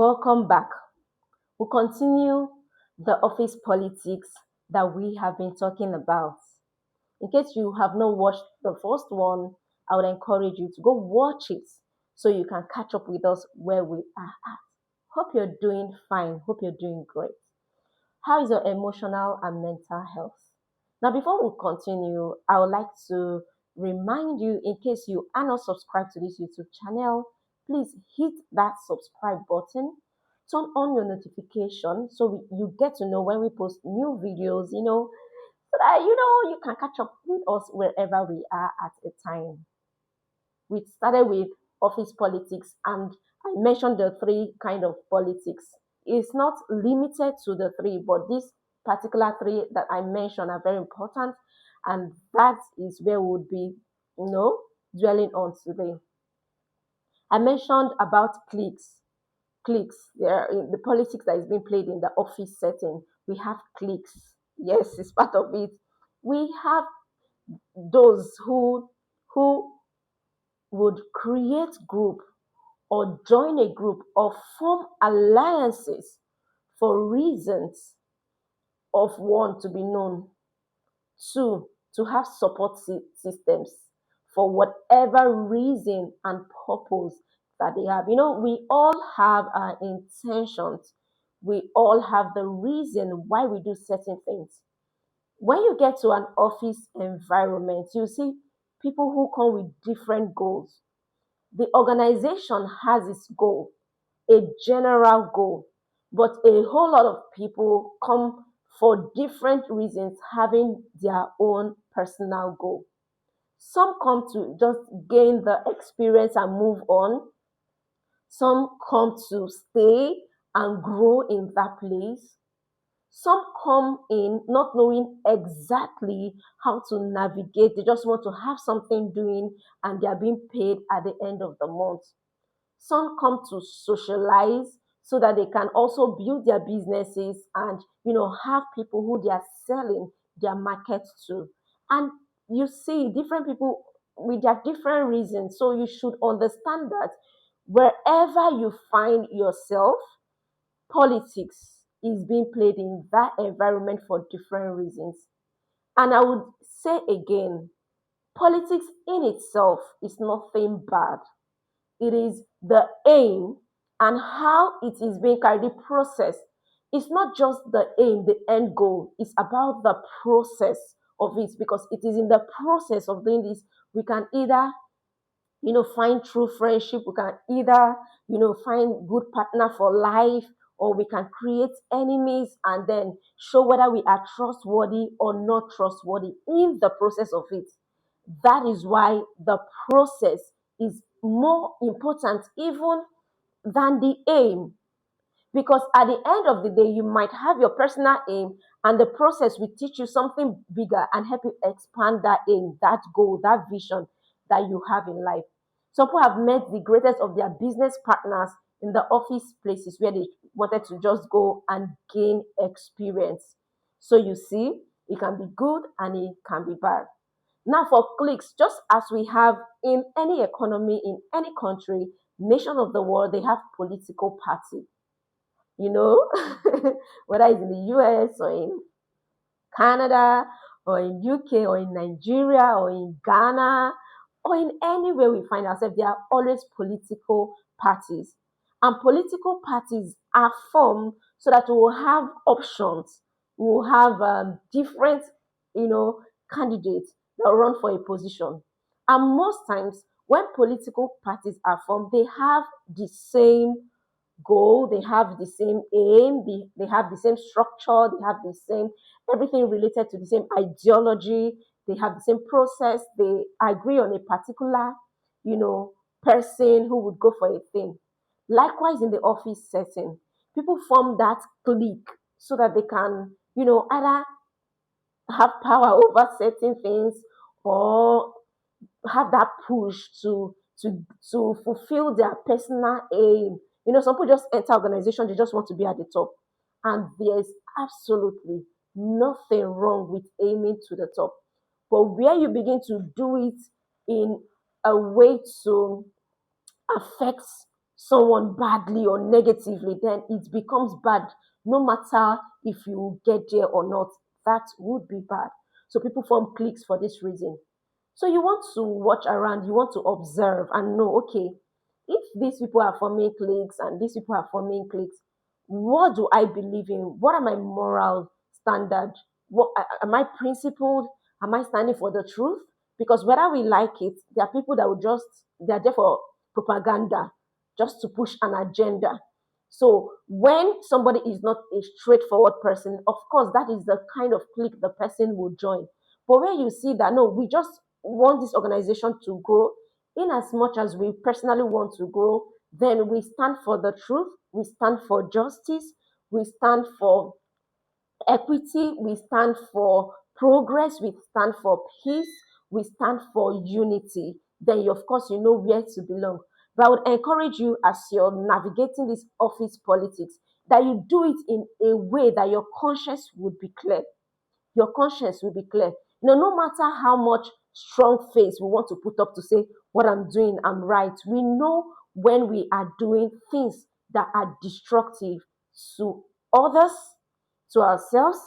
Welcome back. We'll continue the office politics that we have been talking about. In case you have not watched the first one, I would encourage you to go watch it so you can catch up with us where we are at. Hope you're doing fine. Hope you're doing great. How is your emotional and mental health? Now, before we continue, I would like to remind you, in case you are not subscribed to this YouTube channel, please hit that subscribe button, turn on your notification so you get to know when we post new videos, so that you can catch up with us wherever we are at a time. We started with office politics, and I mentioned the three kind of politics. It's not limited to the three, but these particular three that I mentioned are very important, and that is where we would be, dwelling on today. I mentioned about cliques. Cliques, there in the politics that is being played in the office setting. We have cliques. Yes, it's part of it. We have those who would create group or join a group or form alliances for reasons of one to be known, two to have support systems for whatever reason and purpose that they have. We all have our intentions. We all have the reason why we do certain things. When you get to an office environment, you see people who come with different goals. The organization has its goal, a general goal, but a whole lot of people come for different reasons having their own personal goal. Some come to just gain the experience and move on. Some come to stay and grow in that place. Some come in not knowing exactly how to navigate. They just want to have something doing and they are being paid at the end of the month. Some come to socialize so that they can also build their businesses and have people who they are selling their markets to. And you see different people with their different reasons. So you should understand that wherever you find yourself, politics is being played in that environment for different reasons. And I would say again, politics in itself is nothing bad. It is the aim and how it is being carried, the process. It's not just the aim, the end goal. It's about the process of it, because it is in the process of doing this we can either find true friendship, we can either find good partner for life, or we can create enemies and then show whether we are trustworthy or not trustworthy in the process of it. That is why the process is more important even than the aim, because at the end of the day you might have your personal aim, and the process will teach you something bigger and help you expand that aim, that goal, that vision that you have in life. Some people have met the greatest of their business partners in the office places where they wanted to just go and gain experience. So you see, it can be good and it can be bad. Now, for cliques, just as we have in any economy, in any country, nation of the world, they have political party. You know, whether it's in the US or in Canada or in UK or in Nigeria or in Ghana or in anywhere we find ourselves, there are always political parties. And political parties are formed so that we will have options. We will have different, candidates that run for a position. And most times, when political parties are formed, they have the same goal, they have the same aim, they have the same structure, they have the same everything related to the same ideology, they have the same process, they agree on a particular, you know, person who would go for a thing. Likewise, in the office setting, people form that clique so that they can, either have power over certain things or have that push to fulfill their personal aim. Some people just enter organization, they just want to be at the top. And there's absolutely nothing wrong with aiming to the top. But where you begin to do it in a way to affect someone badly or negatively, then it becomes bad. No matter if you get there or not, that would be bad. So people form cliques for this reason. So you want to watch around, you want to observe and know, okay, if these people are forming cliques and these people are forming cliques, what do I believe in? What are my moral standards? What am I principled? Am I standing for the truth? Because whether we like it, there are people that will just they are there for propaganda, just to push an agenda. So when somebody is not a straightforward person, of course, that is the kind of clique the person will join. But when you see that no, we just want this organization to grow, in as much as we personally want to grow, then we stand for the truth, we stand for justice, we stand for equity, we stand for progress, we stand for peace, we stand for unity. Then you, of course, you know where to belong. But I would encourage you as you're navigating this office politics that you do it in a way that your conscience would be clear, your conscience will be clear. No matter how much strong face we want to put up to say what I'm doing, I'm right. We know when we are doing things that are destructive to others, to ourselves,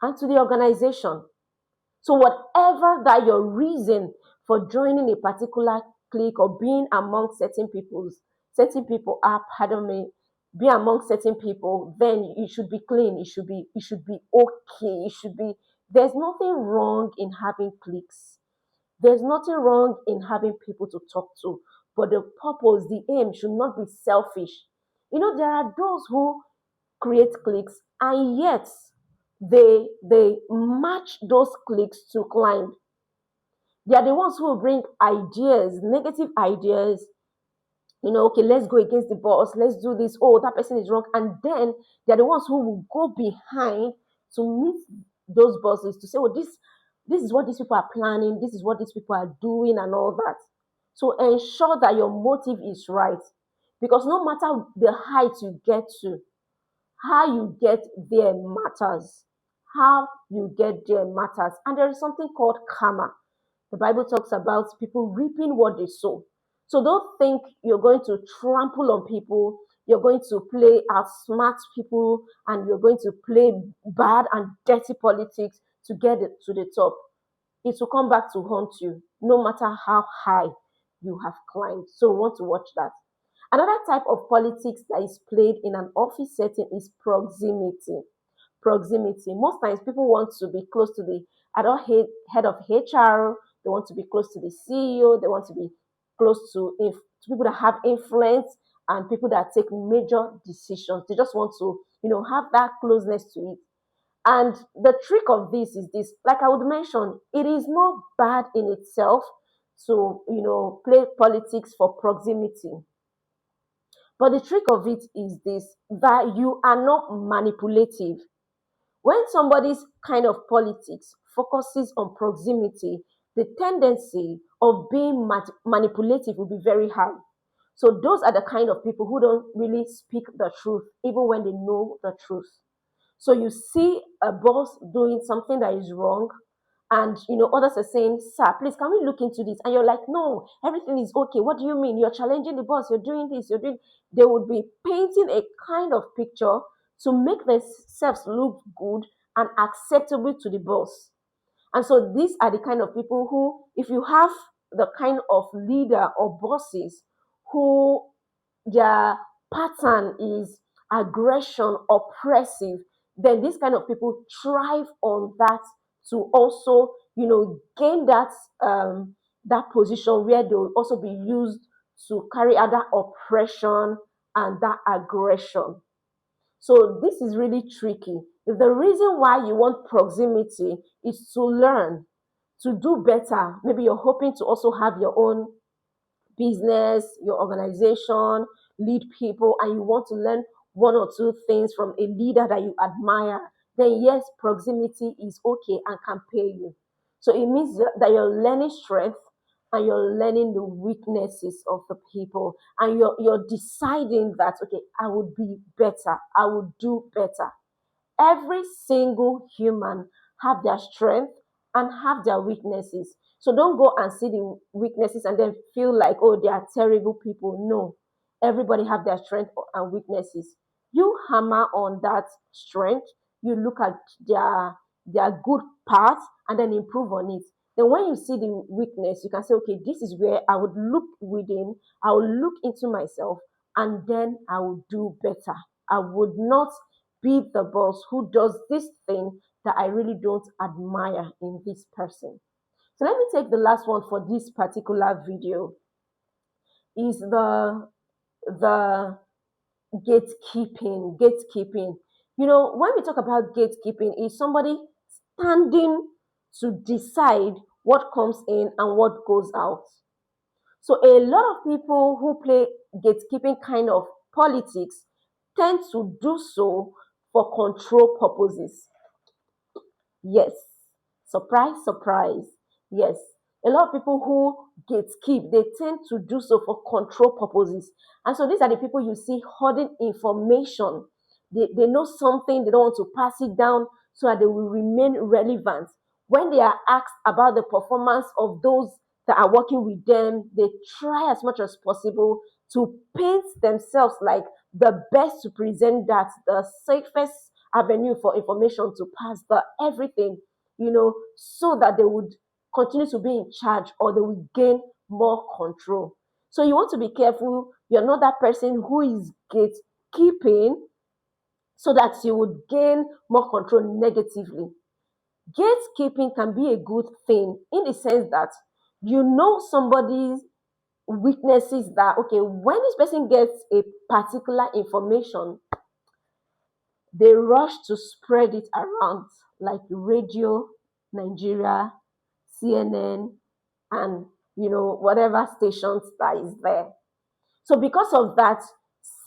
and to the organization. So whatever that your reason for joining a particular clique or being among certain people are, pardon me, be among certain people, then you should be clean. It should be okay. It should be there's nothing wrong in having cliques. There's nothing wrong in having people to talk to. But the purpose, the aim should not be selfish. There are those who create cliques and yet they match those cliques to climb. They are the ones who will bring ideas, negative ideas. Okay, let's go against the boss, let's do this. Oh, that person is wrong. And then they're the ones who will go behind to meet those bosses to say, oh, this is what these people are planning, this is what these people are doing, and all that. So ensure that your motive is right. Because no matter the height you get to, how you get there matters. How you get there matters. And there is something called karma. The Bible talks about people reaping what they sow. So don't think you're going to trample on people, you're going to play outsmart people, and you're going to play bad and dirty politics to get it to the top. It will come back to haunt you, no matter how high you have climbed. So we want to watch that. Another type of politics that is played in an office setting is proximity. Proximity. Most times people want to be close to the adult head of HR, they want to be close to the CEO, they want to be close to people that have influence and people that take major decisions. They just want to, have that closeness to it. And the trick of this is this, like I would mention, it is not bad in itself to, play politics for proximity. But the trick of it is this, that you are not manipulative. When somebody's kind of politics focuses on proximity, the tendency of being manipulative will be very high. So those are the kind of people who don't really speak the truth, even when they know the truth. So you see a boss doing something that is wrong, and others are saying, "Sir, please, can we look into this?" And you're like, "No, everything is okay. What do you mean? You're challenging the boss. You're doing this. You're doing." They would be painting a kind of picture to make themselves look good and acceptable to the boss. And so these are the kind of people who, if you have the kind of leader or bosses who their pattern is aggression, oppressive, then these kind of people thrive on that to also, gain that position where they will also be used to carry out that oppression and that aggression. So this is really tricky. If the reason why you want proximity is to learn, to do better, maybe you're hoping to also have your own business, your organization, lead people, and you want to learn one or two things from a leader that you admire, then yes, proximity is okay and can pay you. So it means that you're learning strength and you're learning the weaknesses of the people, and you're deciding that okay, I would be better, I would do better. Every single human have their strength and have their weaknesses. So don't go and see the weaknesses and then feel like, oh, they are terrible people. No. Everybody have their strengths and weaknesses. You hammer on that strength, you look at their good parts and then improve on it. Then when you see the weakness, you can say, okay, this is where I would look within, I will look into myself, and then I will do better. I would not be the boss who does this thing that I really don't admire in this person. So let me take the last one for this particular video is the gatekeeping. Gatekeeping. When we talk about gatekeeping, is somebody standing to decide what comes in and what goes out. So a lot of people who play gatekeeping kind of politics tend to do so for control purposes. Yes. Surprise, surprise. Yes. A lot of people who gatekeep, they tend to do so for control purposes. And so these are the people you see hoarding information. They know something, they don't want to pass it down so that they will remain relevant. When they are asked about the performance of those that are working with them, they try as much as possible to paint themselves like the best to present that, the safest avenue for information to pass, the everything, so that they would continue to be in charge or they will gain more control. So you want to be careful. You're not that person who is gatekeeping so that you would gain more control negatively. Gatekeeping can be a good thing in the sense that you know somebody's weaknesses, that okay, when this person gets a particular information, they rush to spread it around like radio, Nigeria, CNN, and whatever stations that is there. So because of that,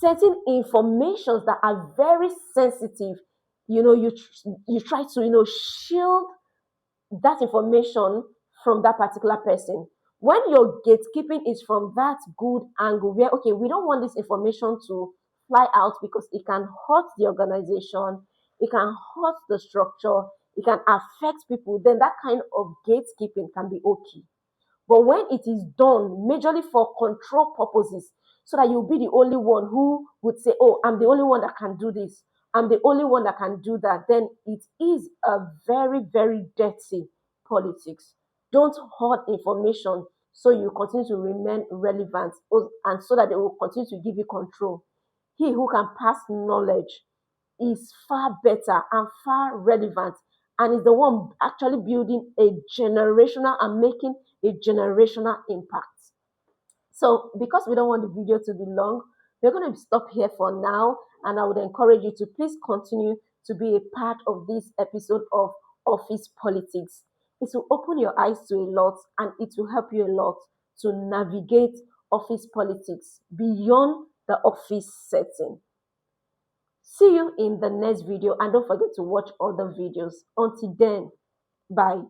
certain informations that are very sensitive, you try to shield that information from that particular person. When your gatekeeping is from that good angle, where okay, we don't want this information to fly out because it can hurt the organization, it can hurt the structure, it can affect people, then that kind of gatekeeping can be okay. But when it is done majorly for control purposes, so that you'll be the only one who would say, oh, I'm the only one that can do this, I'm the only one that can do that, then it is a very, very dirty politics. Don't hoard information so you continue to remain relevant and so that they will continue to give you control. He who can pass knowledge is far better and far relevant and is the one actually building a generational and making a generational impact. So because we don't want the video to be long, we're going to stop here for now, and I would encourage you to please continue to be a part of this episode of Office Politics. It will open your eyes to a lot and it will help you a lot to navigate office politics beyond the office setting. See you in the next video, and don't forget to watch other videos. Until then, bye.